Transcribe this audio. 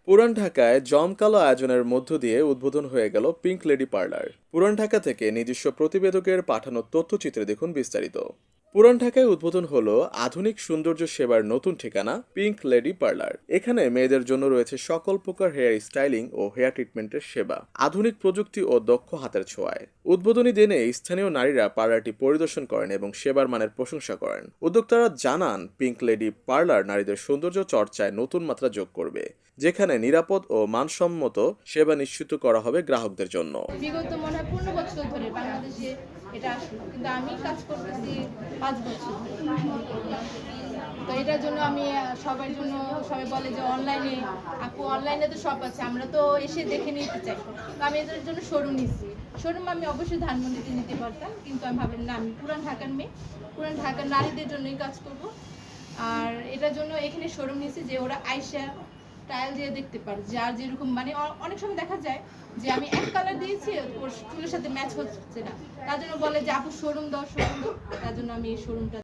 পুরান ঢাকায় জমকালো আয়োজনের মধ্য দিয়ে উদ্বোধন হয়ে গেল পিঙ্ক লেডি পার্লার। পুরান ঢাকা থেকে নিজস্ব প্রতিবেদকের পাঠানো তথ্যচিত্রে দেখুন বিস্তারিত। পুরান ঢাকায় উদ্বোধন হলো আধুনিক সৌন্দর্য সেবার নতুন ঠিকানা পিঙ্ক লেডি পার্লার। এখানে মেয়েদের জন্য রয়েছে সকল প্রকার হেয়ার স্টাইলিং ও হেয়ার ট্রিটমেন্টের সেবা, আধুনিক প্রযুক্তি ও দক্ষ হাতের ছোঁয়ায়। উদ্বোধনী দিনে স্থানীয় নারীরা পার্লারটি পরিদর্শন করেন এবং সেবার মানের প্রশংসা করেন। উদ্যোক্তারা জানান, পিঙ্ক লেডি পার্লার নারীদের সৌন্দর্য চর্চায় নতুন মাত্রা যোগ করবে, যেখানে নিরাপদ ও মানসম্মত সেবা নিশ্চিত করা হবে গ্রাহকদের জন্য। বিগত মনে হয় 15 বছর ধরে বাংলাদেশে এটা আসলো, কিন্তু আমি কাজ করতেছি 5 বছর ধরে। তো এটার জন্য আমি সবার জন্য, সবাই বলে যে অনলাইনে আপু, অনলাইনে তো সব আছে, আমরা তো এসে দেখে নিতে চাই। তো আমি এদের জন্য শোরুম নিচ্ছি। শোরুম আমি অবশ্যই ধানমন্ডিতে নিতে পারতাম, কিন্তু আমি ভাবলাম না, আমি পুরান ঢাকার মেয়ে, পুরান ঢাকার নারীদের জন্যই কাজ করব। আর এটার জন্য এখানে শোরুম নিয়েছি যে ওরা আইসা ট্রায়াল দিয়ে দেখতে পারে, যার যেরকম মানে অনেক সময় দেখা যায় যে আমি এক কালার দিয়েছি, ওর চুলের সাথে ম্যাচ হচ্ছে না, তার জন্য বলে যে আপু শোরুম দাও, শোরুম দাও। তার জন্য আমি এই শোরুমটা